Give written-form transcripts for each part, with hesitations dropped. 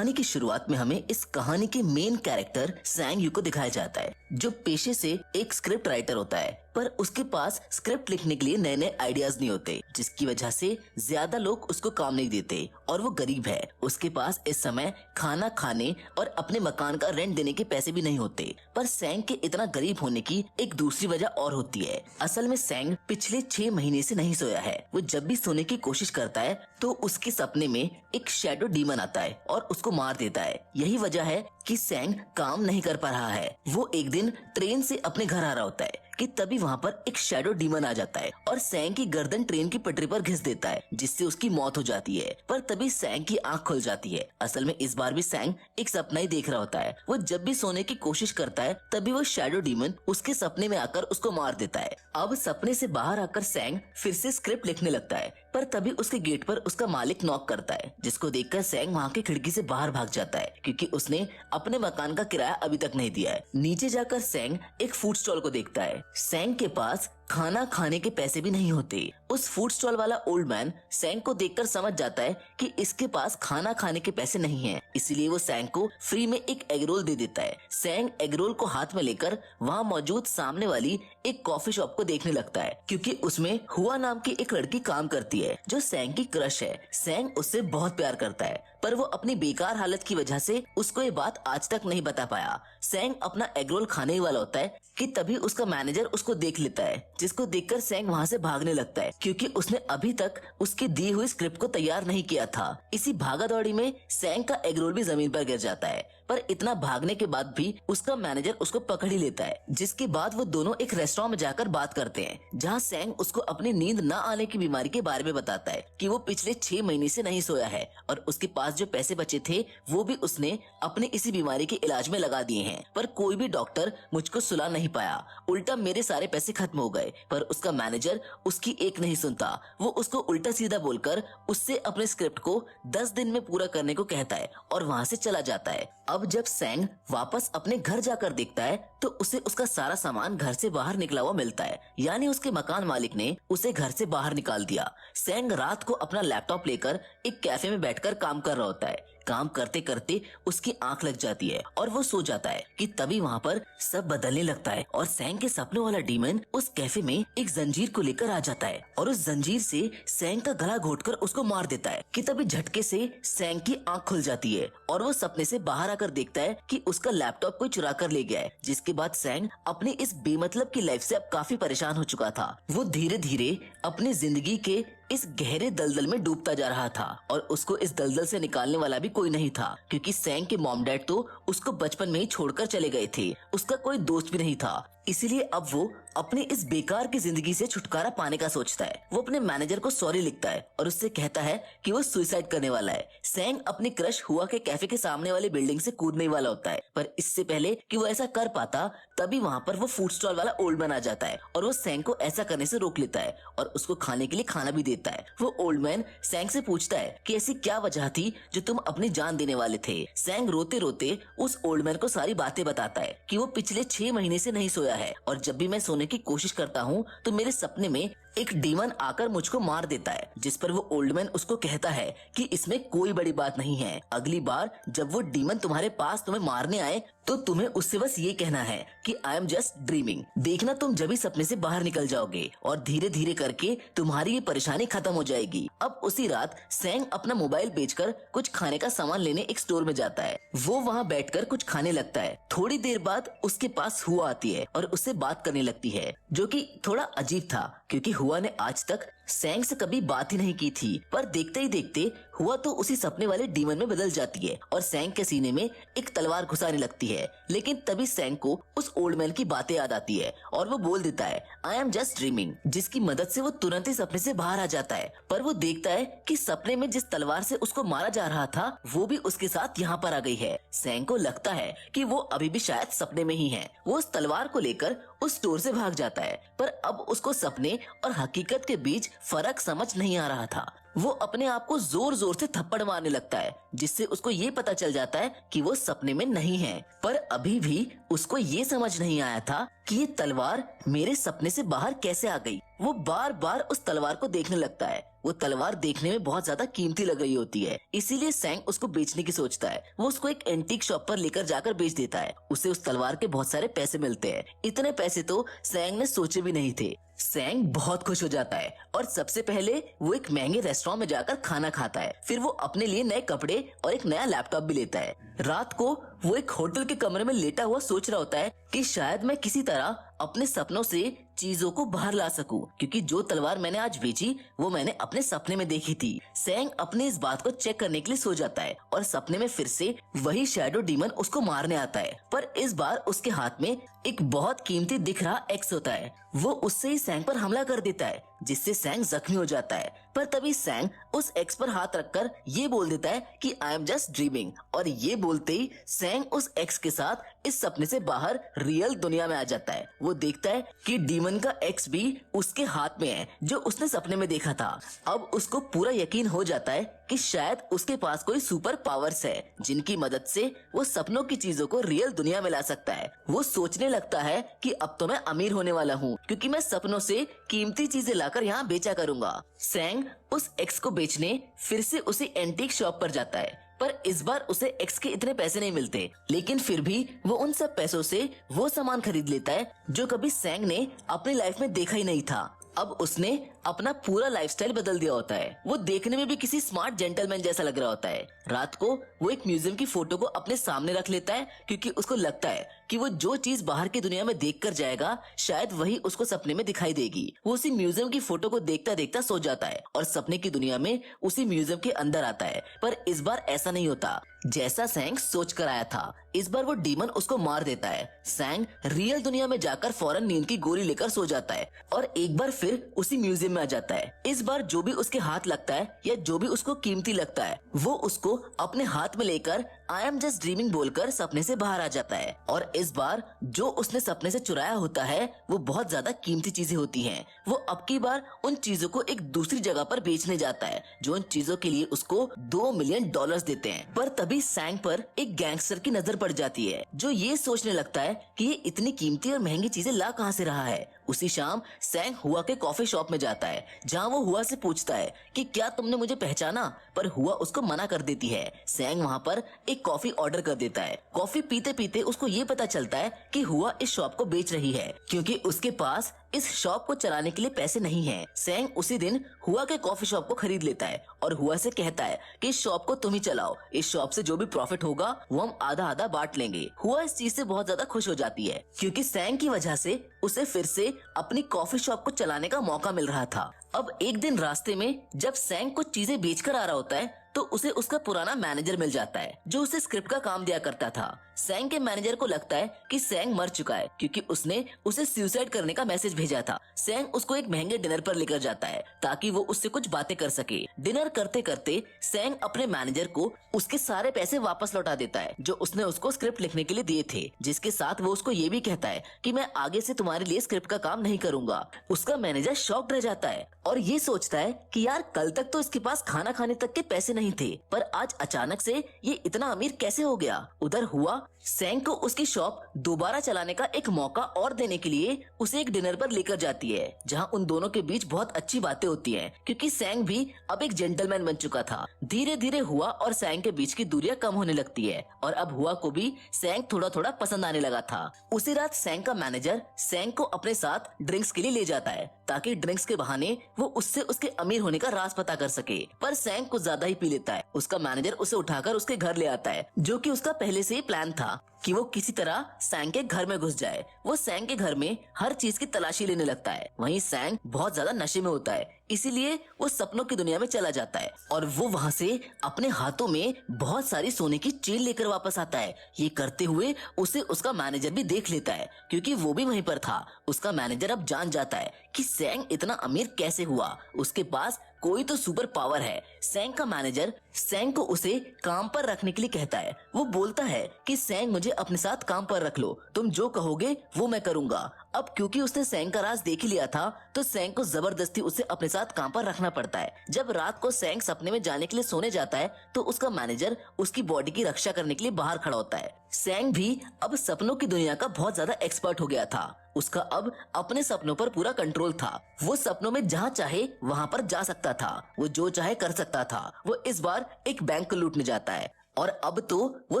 कहानी की शुरुआत में हमें इस कहानी के मेन कैरेक्टर सैंग यू को दिखाया जाता है, जो पेशे से एक स्क्रिप्ट राइटर होता है, पर उसके पास स्क्रिप्ट लिखने के लिए नए नए आइडियाज नहीं होते, जिसकी वजह से ज्यादा लोग उसको काम नहीं देते और वो गरीब है। उसके पास इस समय खाना खाने और अपने मकान का रेंट देने के पैसे भी नहीं होते। पर सैंग के इतना गरीब होने की एक दूसरी वजह और होती है। असल में सैंग पिछले 6 महीने से नहीं सोया है। वो जब भी सोने की कोशिश करता है तो उसके सपने में एक शैडो डीमन आता है और उसको मार देता है। यही वजह है कि सैंग काम नहीं कर पा रहा है। वो एक दिन ट्रेन से अपने घर आ रहा होता है कि तभी वहाँ पर एक शैडो डीमन आ जाता है और सैंग की गर्दन ट्रेन की पटरी पर घिस देता है, जिससे उसकी मौत हो जाती है। पर तभी सैंग की आंख खुल जाती है। असल में इस बार भी सैंग एक सपना ही देख रहा होता है। वो जब भी सोने की कोशिश करता है तभी वो शैडो डीमन उसके सपने में आकर उसको मार देता है। अब सपने से बाहर आकर सैंग फिर से स्क्रिप्ट लिखने लगता है, पर तभी उसके गेट पर उसका मालिक नॉक करता है, जिसको देखकर सैंग वहाँ की खिड़की से बाहर भाग जाता है, क्योंकि उसने अपने मकान का किराया अभी तक नहीं दिया है। नीचे जाकर सैंग एक फूड स्टॉल को देखता है। सैंग के पास खाना खाने के पैसे भी नहीं होते। उस फूड स्टॉल वाला ओल्ड मैन सैंग को देखकर समझ जाता है कि इसके पास खाना खाने के पैसे नहीं हैं, इसलिए वो सैंग को फ्री में एक एग रोल दे देता है। सैंग एग रोल को हाथ में लेकर वहाँ मौजूद सामने वाली एक कॉफी शॉप को देखने लगता है, क्योंकि उसमें हुआ नाम की एक लड़की काम करती है जो सैंग की क्रश है। सैंग उससे बहुत प्यार करता है, पर वो अपनी बेकार हालत की वजह से उसको ये बात आज तक नहीं बता पाया। सैंग अपना एग रोल खाने ही वाला होता है कि तभी उसका मैनेजर उसको देख लेता है, जिसको देखकर सैंग वहाँ से भागने लगता है, क्योंकि उसने अभी तक उसकी दी हुई स्क्रिप्ट को तैयार नहीं किया था। इसी भागा दौड़ी में सैंग का एग रोल भी जमीन पर गिर जाता है, पर इतना भागने के बाद भी उसका मैनेजर उसको पकड़ ही लेता है। जिसके बाद वो दोनों एक रेस्टोरेंट में जाकर बात करते हैं, जहाँ सैंग उसको अपनी नींद न आने की बीमारी के बारे में बताता है कि वो पिछले 6 महीने से नहीं सोया है और उसके पास जो पैसे बचे थे वो भी उसने अपने इसी बीमारी के इलाज में लगा दिए हैं। पर कोई भी डॉक्टर मुझको सुला नहीं पाया, उल्टा मेरे सारे पैसे खत्म हो गए। पर उसका मैनेजर उसकी एक नहीं सुनता। वो उसको उल्टा सीधा बोलकर उससे अपने स्क्रिप्ट को 10 दिन में पूरा करने को कहता है और वहाँ से चला जाता है। अब जब सैंग वापस अपने घर जाकर देखता है तो उसे उसका सारा सामान घर से बाहर निकला हुआ मिलता है, यानी उसके मकान मालिक ने उसे घर से बाहर निकाल दिया। सैंग रात को अपना लैपटॉप लेकर एक कैफे में बैठकर काम कर रहा होता है। काम करते करते उसकी आंख लग जाती है और वो सो जाता है कि तभी वहाँ पर सब बदलने लगता है और सैंग के सपनों वाला डीमन उस कैफे में एक जंजीर को लेकर आ जाता है और उस जंजीर से सैंग का गला घोटकर उसको मार देता है कि तभी झटके से सैंग की आंख खुल जाती है और वो सपने से बाहर आकर देखता है कि उसका लैपटॉप कोई चुरा कर ले गया है। जिसके बाद सैंग अपनी इस बेमतलब की लाइफ से अब काफी परेशान हो चुका था। वो धीरे धीरे अपनी जिंदगी के इस गहरे दलदल में डूबता जा रहा था और उसको इस दलदल से निकालने वाला भी कोई नहीं था, क्योंकि सैंग के मॉम डैड तो उसको बचपन में ही छोड़कर चले गए थे। उसका कोई दोस्त भी नहीं था, इसीलिए अब वो अपनी इस बेकार की जिंदगी से छुटकारा पाने का सोचता है। वो अपने मैनेजर को सॉरी लिखता है और उससे कहता है कि वो सुसाइड करने वाला है। सैंग अपनी क्रश हुआ के कैफे के सामने वाली बिल्डिंग से कूदने वाला होता है, पर इससे पहले कि वो ऐसा कर पाता तभी वहाँ पर वो फूड स्टॉल वाला ओल्ड मैन आ जाता है और वो सैंग को ऐसा करने से रोक लेता है और उसको खाने के लिए खाना भी देता है। वो ओल्ड मैन सैंग से पूछता है कि ऐसी क्या वजह थी जो तुम अपनी जान देने वाले थे। सैंग रोते रोते उस ओल्ड मैन को सारी बातें बताता है कि वो पिछले 6 महीने से नहीं सोया है और जब भी मैं सोने की कोशिश करता हूँ तो मेरे सपने में एक डीमन आकर मुझको मार देता है। जिस पर वो ओल्ड मैन उसको कहता है कि इसमें कोई बड़ी बात नहीं है, अगली बार जब वो डीमन तुम्हारे पास तुम्हें मारने आए तो तुम्हें उससे बस ये कहना है कि आई एम जस्ट ड्रीमिंग। देखना तुम जब भी सपने से बाहर निकल जाओगे और धीरे धीरे करके तुम्हारी ये परेशानी खत्म हो जाएगी। अब उसी रात सैंग अपना मोबाइल बेचकर कुछ खाने का सामान लेने एक स्टोर में जाता है। वो वहाँ बैठकर कुछ खाने लगता है। थोड़ी देर बाद उसके पास हुआ आती है और उससे बात करने लगती है, जो कि थोड़ा अजीब था क्योंकि हुआ ने आज तक सैंग से कभी बात ही नहीं की थी। पर देखते ही देखते हुआ तो उसी सपने वाले डीमन में बदल जाती है और सैंग के सीने में एक तलवार घुसाने लगती है। लेकिन तभी सैंग को उस ओल्ड मैन की बातें याद आती है और वो बोल देता है आई एम जस्ट ड्रीमिंग, जिसकी मदद से वो तुरंत ही सपने से बाहर आ जाता है। पर वो देखता है कि सपने में जिस तलवार से उसको मारा जा रहा था वो भी उसके साथ यहाँ पर आ गई है। सैंग को लगता है कि वो अभी भी शायद सपने में ही है। वो उस तलवार को लेकर उस स्टोर से भाग जाता है, पर अब उसको सपने और हकीकत के बीच फर्क समझ नहीं आ रहा था। वो अपने आप को जोर जोर से थप्पड़ मारने लगता है, जिससे उसको ये पता चल जाता है कि वो सपने में नहीं है। पर अभी भी उसको ये समझ नहीं आया था कि ये तलवार मेरे सपने से बाहर कैसे आ गई। वो बार बार उस तलवार को देखने लगता है। वो तलवार देखने में बहुत ज्यादा कीमती लग रही होती है, इसीलिए सैंग उसको बेचने की सोचता है। वो उसको एक एंटीक शॉप पर लेकर जाकर बेच देता है। उसे उस तलवार के बहुत सारे पैसे मिलते हैं। इतने पैसे तो सैंग ने सोचे भी नहीं थे। सैंग बहुत खुश हो जाता है और सबसे पहले वो एक महंगे रेस्टोरेंट में जाकर खाना खाता है। फिर वो अपने लिए नए कपड़े और एक नया लैपटॉप भी लेता है। रात को वो एक होटल के कमरे में लेटा हुआ सोच रहा होता है कि शायद मैं किसी तरह अपने सपनों से चीजों को बाहर ला सकूं, क्योंकि जो तलवार मैंने आज बेची वो मैंने अपने सपने में देखी थी। सैंग अपने इस बात को चेक करने के लिए सो जाता है और सपने में फिर से वही शैडो डीमन उसको मारने आता है। पर इस बार उसके हाथ में एक बहुत कीमती दिख रहा एक्स होता है। वो उससे ही सैंग पर हमला कर देता है, जिससे सैंग जख्मी हो जाता है। पर तभी सैंग उस एक्स पर हाथ रखकर ये बोल देता है कि आई एम जस्ट ड्रीमिंग, और ये बोलते ही सैंग उस एक्स के साथ इस सपने से बाहर रियल दुनिया में आ जाता है। वो देखता है कि डीमन का एक्स भी उसके हाथ में है, जो उसने सपने में देखा था। अब उसको पूरा यकीन हो जाता है कि शायद उसके पास कोई सुपर पावर्स है, जिनकी मदद से वो सपनों की चीजों को रियल दुनिया में ला सकता है। वो सोचने लगता है कि अब तो मैं अमीर होने वाला हूँ, क्योंकि मैं सपनों से कीमती चीजें लाकर यहाँ बेचा करूंगा। सैंग उस एक्स को बेचने फिर से उसी एंटीक शॉप पर जाता है, पर इस बार उसे एक्स के इतने पैसे नहीं मिलते। लेकिन फिर भी वो उन सब पैसों से वो सामान खरीद लेता है जो कभी सैंग ने अपनी लाइफ में देखा ही नहीं था। अब उसने अपना पूरा लाइफस्टाइल बदल दिया होता है। वो देखने में भी किसी स्मार्ट जेंटलमैन जैसा लग रहा होता है। रात को वो एक म्यूजियम की फोटो को अपने सामने रख लेता है, क्योंकि उसको लगता है कि वो जो चीज बाहर की दुनिया में देख कर जाएगा शायद वही उसको सपने में दिखाई देगी। वो उसी म्यूजियम की फोटो को देखता देखता सो जाता है और सपने की दुनिया में उसी म्यूजियम के अंदर आता है। पर इस बार ऐसा नहीं होता जैसा सैंग सोच कर आया था। इस बार वो डीमन उसको मार देता है। सैंग रियल दुनिया में जाकर फौरन नींद की गोली लेकर सो जाता है और एक बार फिर उसी म्यूजियम में आ जाता है। इस बार जो भी उसके हाथ लगता है या जो भी उसको कीमती लगता है वो उसको अपने हाथ में लेकर आई एम जस्ट ड्रीमिंग बोलकर सपने से बाहर आ जाता है। और इस बार जो उसने सपने से चुराया होता है वो बहुत ज्यादा कीमती चीजें होती हैं। वो अब की बार उन चीजों को एक दूसरी जगह पर बेचने जाता है, जो उन चीजों के लिए उसको $2 मिलियन देते हैं। पर तभी सैंग पर एक गैंगस्टर की नजर पड़ जाती है, जो ये सोचने लगता है कि ये इतनी कीमती और महंगी चीजें ला कहाँ से रहा है। उसी शाम सैंग हुआ के कॉफी शॉप में जाता है, जहाँ वो हुआ से पूछता है कि क्या तुमने मुझे पहचाना, पर हुआ उसको मना कर देती है। सैंग वहाँ पर एक कॉफी ऑर्डर कर देता है। कॉफी पीते पीते उसको ये पता चलता है कि हुआ इस शॉप को बेच रही है, क्योंकि उसके पास इस शॉप को चलाने के लिए पैसे नहीं हैं। सैंग उसी दिन हुआ के कॉफी शॉप को खरीद लेता है और हुआ से कहता है कि इस शॉप को तुम ही चलाओ, इस शॉप से जो भी प्रॉफिट होगा वो हम आधा आधा बांट लेंगे। हुआ इस चीज से बहुत ज्यादा खुश हो जाती है, क्योंकि सैंग की वजह से उसे फिर से अपनी कॉफी शॉप को चलाने का मौका मिल रहा था। अब एक दिन रास्ते में जब सैंग कुछ चीजें बेचकर आ रहा होता है तो उसे उसका पुराना मैनेजर मिल जाता है, जो उसे स्क्रिप्ट का काम दिया करता था। सैंग के मैनेजर को लगता है कि सैंग मर चुका है, क्योंकि उसने उसे सुसाइड करने का मैसेज भेजा था। सैंग उसको एक महंगे डिनर पर लेकर जाता है ताकि वो उससे कुछ बातें कर सके। डिनर करते करते सैंग अपने मैनेजर को उसके सारे पैसे वापस लौटा देता है जो उसने उसको स्क्रिप्ट लिखने के लिए दिए थे, जिसके साथ वो उसको ये भी कहता है कि मैं आगे से तुम्हारे लिए स्क्रिप्ट का काम नहीं करूंगा। उसका मैनेजर शॉक्ड रह जाता है और ये सोचता है कि यार कल तक तो इसके पास खाना खाने तक के पैसे नहीं थे, पर आज अचानक से ये इतना अमीर कैसे हो गया। उधर हुआ सैंग को उसकी शॉप दोबारा चलाने का एक मौका और देने के लिए उसे एक डिनर पर लेकर जाती है, जहां उन दोनों के बीच बहुत अच्छी बातें होती हैं, क्योंकि सैंग भी अब एक जेंटलमैन बन चुका था। धीरे धीरे हुआ और सैंग के बीच की दूरियां कम होने लगती है और अब हुआ को भी सैंग थोड़ा थोड़ा पसंद आने लगा था। उसी रात सैंग का मैनेजर सैंग को अपने साथ ड्रिंक्स के लिए ले जाता है, ताकि ड्रिंक्स के बहाने वो उससे उसके अमीर होने का राज पता कर सके। पर सैंग कुछ ज्यादा ही पी लेता है। उसका मैनेजर उसे उठाकर उसके घर ले आता है, जो कि उसका पहले से ही प्लान था कि वो किसी तरह सैंग के घर में घुस जाए। वो सैंग के घर में हर चीज की तलाशी लेने लगता है। वहीं सैंग बहुत ज्यादा नशे में होता है, इसीलिए वो सपनों की दुनिया में चला जाता है और वो वहाँ से अपने हाथों में बहुत सारी सोने की चेन लेकर वापस आता है। ये करते हुए उसे उसका मैनेजर भी देख लेता है, क्योंकि वो भी वहीं पर था। उसका मैनेजर अब जान जाता है कि सैंग इतना अमीर कैसे हुआ, उसके पास कोई तो सुपर पावर है। सैंग का मैनेजर सैंग को उसे काम पर रखने के लिए कहता है। वो बोलता है कि सैंग मुझे अपने साथ काम पर रख लो, तुम जो कहोगे वो मैं करूंगा। अब क्योंकि उसने सैंग का राज देख ही लिया था तो सैंग को जबरदस्ती उसे अपने साथ काम पर रखना पड़ता है। जब रात को सैंग सपने में जाने के लिए सोने जाता है तो उसका मैनेजर उसकी बॉडी की रक्षा करने के लिए बाहर खड़ा होता है। सैंग भी अब सपनों की दुनिया का बहुत ज्यादा एक्सपर्ट हो गया था। उसका अब अपने सपनों पर पूरा कंट्रोल था। वो सपनों में जहाँ चाहे वहाँ पर जा सकता था, वो जो चाहे कर सकता था। वो इस बार एक बैंक को लूटने जाता है और अब तो वो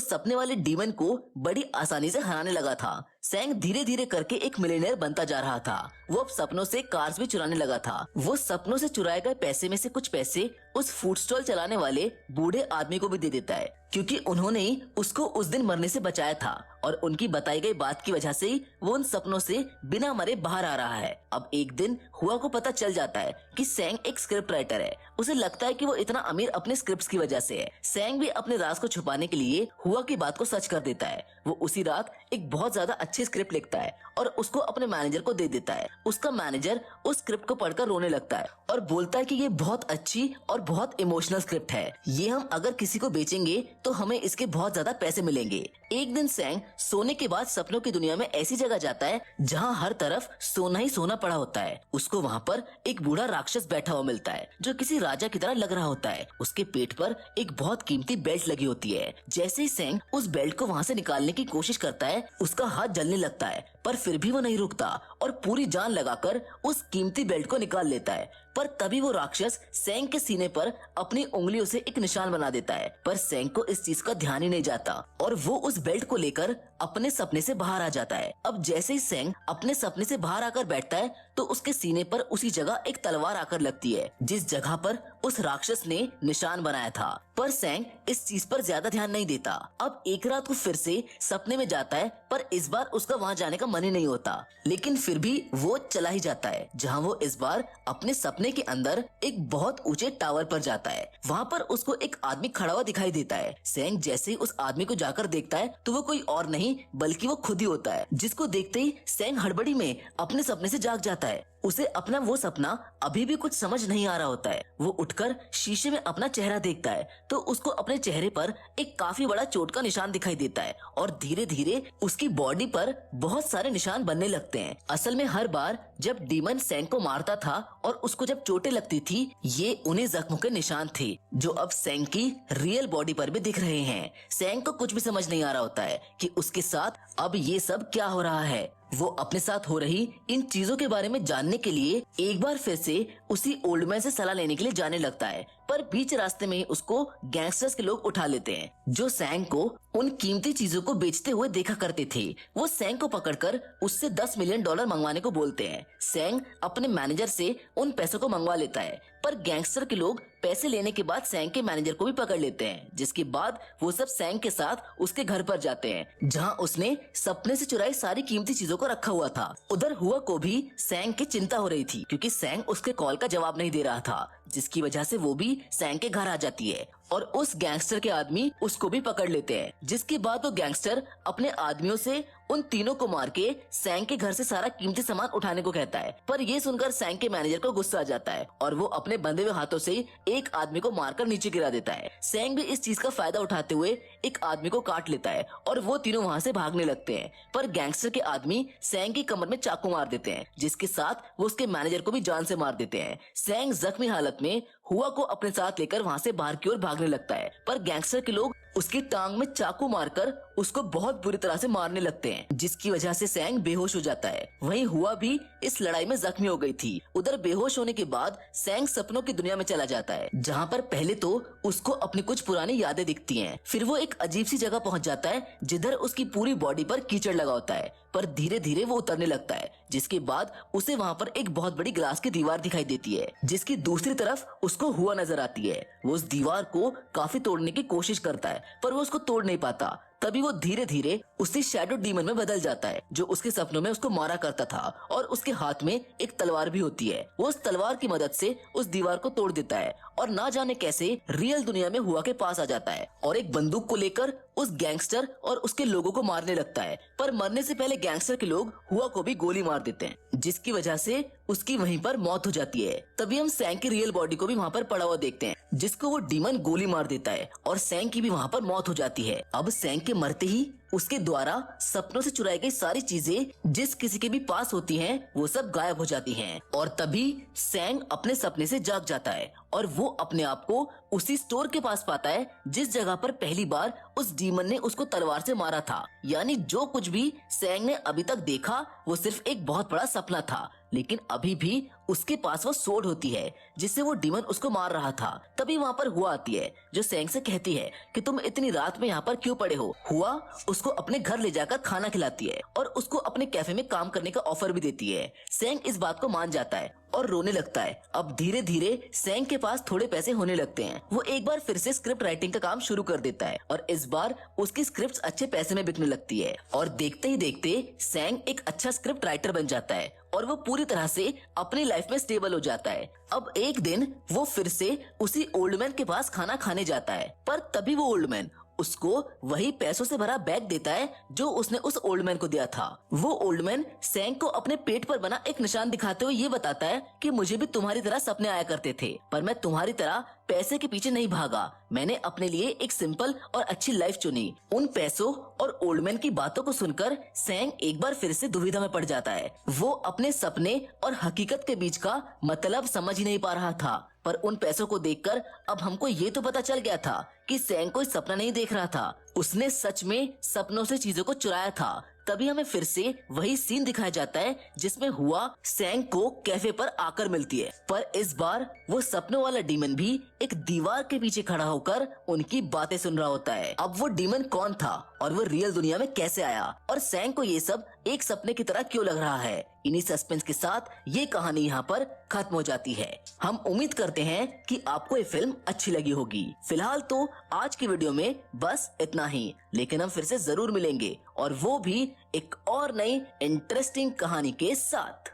सपने वाले डीमन को बड़ी आसानी से हराने लगा था। सैंग धीरे धीरे करके एक मिलियनेयर बनता जा रहा था। वो अब सपनों से कार्स भी चुराने लगा था। वो सपनों से चुराए गए पैसे में से कुछ पैसे उस फूड स्टॉल चलाने वाले बूढ़े आदमी को भी दे देता है, क्योंकि उन्होंने ही उसको उस दिन मरने से बचाया था और उनकी बताई गई बात की वजह से ही वो उन सपनों से बिना मरे बाहर आ रहा है। अब एक दिन हुआ को पता चल जाता है कि सैंग एक स्क्रिप्ट राइटर है। उसे लगता है कि वो इतना अमीर अपने स्क्रिप्ट्स की वजह से है। सैंग भी अपने राज को छुपाने के लिए हुआ की बात को सच कर देता है। वो उसी रात एक बहुत ज्यादा अच्छी स्क्रिप्ट लिखता है और उसको अपने मैनेजर को दे देता है। उसका मैनेजर उस स्क्रिप्ट को पढ़कर रोने लगता है और बोलता है कि ये बहुत अच्छी और बहुत इमोशनल स्क्रिप्ट है। ये हम अगर किसी को बेचेंगे तो हमें इसके बहुत ज्यादा पैसे मिलेंगे। एक दिन सैंग सोने के बाद सपनों की दुनिया में ऐसी जगह जाता है जहाँ हर तरफ सोना ही सोना पड़ा होता है। उसको वहाँ पर एक बूढ़ा राक्षस बैठा हुआ मिलता है जो किसी राजा की तरह लग रहा होता है। उसके पेट पर एक बहुत कीमती बेल्ट लगी होती है। जैसे ही सैंग उस बेल्ट को वहाँ से निकालने की कोशिश करता है उसका हाथ जलने लगता है, पर फिर भी वो नहीं रुकता और पूरी जान लगाकर उस कीमती बेल्ट को निकाल लेता है। पर तभी वो राक्षस सैंग के सीने पर अपनी उंगलियों से एक निशान बना देता है, पर सैंग को इस चीज का ध्यान ही नहीं जाता और वो उस बेल्ट को लेकर अपने सपने से बाहर आ जाता है। अब जैसे ही सैंग अपने सपने से बाहर आकर बैठता है तो उसके सीने पर उसी जगह एक तलवार आकर लगती है जिस जगह पर उस राक्षस ने निशान बनाया था। पर सैंग इस चीज पर ज्यादा ध्यान नहीं देता। अब एक रात को फिर से सपने में जाता है, पर इस बार उसका वहाँ जाने का मन ही नहीं होता, लेकिन फिर भी वो चला ही जाता है, जहाँ वो इस बार अपने सपने के अंदर एक बहुत ऊंचे टावर पर जाता है। वहाँ पर उसको एक आदमी खड़ा हुआ दिखाई देता है। सैंग जैसे ही उस आदमी को जाकर देखता है तो वो कोई और नहीं बल्कि वो खुद ही होता है, जिसको देखते ही सैंग हड़बड़ी में अपने सपने से जाग जाता है। उसे अपना वो सपना अभी भी कुछ समझ नहीं आ रहा होता है। वो उठकर शीशे में अपना चेहरा देखता है तो उसको अपने चेहरे पर एक काफी बड़ा चोट का निशान दिखाई देता है और धीरे धीरे उसकी बॉडी पर बहुत सारे निशान बनने लगते हैं। असल में हर बार जब डीमन सैंग को मारता था और उसको जब चोटें लगती थी, ये उन्हीं जख्मों के निशान थे जो अब सैंग की रियल बॉडी पर भी दिख रहे हैं। सैंग को कुछ भी समझ नहीं आ रहा होता है कि उसके साथ अब ये सब क्या हो रहा है। वो अपने साथ हो रही इन चीजों के बारे में जानने के लिए एक बार फिर से उसी ओल्ड मैन से सलाह लेने के लिए जाने लगता है, पर बीच रास्ते में उसको गैंगस्टर्स के लोग उठा लेते हैं जो सैंग को उन कीमती चीजों को बेचते हुए देखा करते थे। वो सैंग को पकड़कर उससे $10 मिलियन मंगवाने को बोलते हैं। सैंग अपने मैनेजर से उन पैसों को मंगवा लेता है, पर गैंगस्टर के लोग पैसे लेने के बाद सैंग के मैनेजर को भी पकड़ लेते हैं, जिसके बाद वो सब सैंग के साथ उसके घर पर जाते हैं जहां उसने सपने से चुराई सारी कीमती चीजों को रखा हुआ था। उधर हुआ को भी सैंग की चिंता हो रही थी क्योंकि सैंग उसके कॉल का जवाब नहीं दे रहा था, जिसकी वजह से वो भी सैंग के घर आ जाती है और उस गैंगस्टर के आदमी उसको भी पकड़ लेते हैं। जिसके बाद वो गैंगस्टर अपने आदमियों से उन तीनों को मार के सैंग के घर से सारा कीमती सामान उठाने को कहता है, पर ये सुनकर सैंग के मैनेजर को गुस्सा आ जाता है और वो अपने बंधे हुए हाथों से एक आदमी को मारकर नीचे गिरा देता है। सैंग भी इस चीज का फायदा उठाते हुए एक आदमी को काट लेता है और वो तीनों वहाँ से भागने लगते हैं, पर गैंगस्टर के आदमी सैंग की कमर में चाकू मार देते हैं, जिसके साथ वो उसके मैनेजर को भी जान से मार देते हैं। सैंग जख्मी हालत में हुआ को अपने साथ लेकर वहाँ से बाहर की ओर भागने लगता है, पर गैंगस्टर के लोग उसकी टांग में चाकू मारकर उसको बहुत बुरी तरह से मारने लगते हैं, जिसकी वजह से सैंग बेहोश हो जाता है। वहीं हुआ भी इस लड़ाई में जख्मी हो गई थी। उधर बेहोश होने के बाद सैंग सपनों की दुनिया में चला जाता है, जहाँ पर पहले तो उसको अपनी कुछ पुरानी यादें दिखती हैं। फिर वो एक अजीब सी जगह पहुँच जाता है जिधर उसकी पूरी बॉडी पर कीचड़ लगा होता है, पर धीरे धीरे वो उतरने लगता है, जिसके बाद उसे वहाँ पर एक बहुत बड़ी ग्लास की दीवार दिखाई देती है, जिसकी दूसरी तरफ उसको हुआ नजर आती है। वो उस दीवार को काफी तोड़ने की कोशिश करता है, पर वो उसको तोड़ नहीं पाता। तभी वो धीरे धीरे उसी शैडो डीमन में बदल जाता है जो उसके सपनों में उसको मारा करता था, और उसके हाथ में एक तलवार भी होती है। वो उस तलवार की मदद से उस दीवार को तोड़ देता है और ना जाने कैसे रियल दुनिया में हुआ के पास आ जाता है और एक बंदूक को लेकर उस गैंगस्टर और उसके लोगों को मारने लगता है। पर मरने से पहले गैंगस्टर के लोग हुआ को भी गोली मार देते हैं, जिसकी वजह से उसकी वहीं पर मौत हो जाती है। तभी हम सैंग की रियल बॉडी को भी वहाँ पर पड़ा हुआ देखते हैं, जिसको वो डीमन गोली मार देता है और सैंग की भी वहाँ पर मौत हो जाती है। अब सैंग के मरते ही उसके द्वारा सपनों से चुराई गई सारी चीजें जिस किसी के भी पास होती हैं, वो सब गायब हो जाती हैं। और तभी सैंग अपने सपने से जाग जाता है और वो अपने आप को उसी स्टोर के पास पाता है जिस जगह पर पहली बार उस डीमन ने उसको तलवार से मारा था। यानी जो कुछ भी सैंग ने अभी तक देखा वो सिर्फ एक बहुत बड़ा सपना था, लेकिन अभी भी उसके पास वो सोड होती है जिससे वो डीमन उसको मार रहा था। तभी वहाँ पर हुआ आती है जो सैंग से कहती है कि तुम इतनी रात में यहाँ पर क्यों पड़े हो। हुआ उसको अपने घर ले जाकर खाना खिलाती है और उसको अपने कैफे में काम करने का ऑफर भी देती है। सैंग इस बात को मान जाता है और रोने लगता है। अब धीरे धीरे सैंग के पास थोड़े पैसे होने लगते हैं। वो एक बार फिर से स्क्रिप्ट राइटिंग का काम शुरू कर देता है और इस बार उसकी स्क्रिप्ट्स अच्छे पैसे में बिकने लगती है और देखते ही देखते सैंग एक अच्छा स्क्रिप्ट राइटर बन जाता है और वो पूरी तरह से अपनी लाइफ में स्टेबल हो जाता है। अब एक दिन वो फिर से उसी ओल्ड मैन के पास खाना खाने जाता है, पर तभी वो ओल्ड मैन उसको वही पैसों से भरा बैग देता है जो उसने उस ओल्ड मैन को दिया था। वो ओल्ड मैन सैंग को अपने पेट पर बना एक निशान दिखाते हुए ये बताता है कि मुझे भी तुम्हारी तरह सपने आया करते थे, पर मैं तुम्हारी तरह पैसे के पीछे नहीं भागा। मैंने अपने लिए एक सिंपल और अच्छी लाइफ चुनी। उन पैसों और ओल्ड मैन की बातों को सुनकर सैंग एक बार फिर से दुविधा में पड़ जाता है। वो अपने सपने और हकीकत के बीच का मतलब समझ ही नहीं पा रहा था, पर उन पैसों को देखकर अब हमको ये तो पता चल गया था कि सैंग कोई सपना नहीं देख रहा था, उसने सच में सपनों से चीजों को चुराया था। तभी हमें फिर से वही सीन दिखाया जाता है जिसमें हुआ सैंग को कैफे पर आकर मिलती है, पर इस बार वो सपनों वाला डीमन भी एक दीवार के पीछे खड़ा होकर उनकी बातें सुन रहा होता है। अब वो डीमन कौन था और वो रियल दुनिया में कैसे आया और सैंग को ये सब एक सपने की तरह क्यों लग रहा है, इन्हीं सस्पेंस के साथ ये कहानी यहाँ पर खत्म हो जाती है। हम उम्मीद करते हैं कि आपको ये फिल्म अच्छी लगी होगी। फिलहाल तो आज की वीडियो में बस इतना ही, लेकिन हम फिर से जरूर मिलेंगे और वो भी एक और नई इंटरेस्टिंग कहानी के साथ।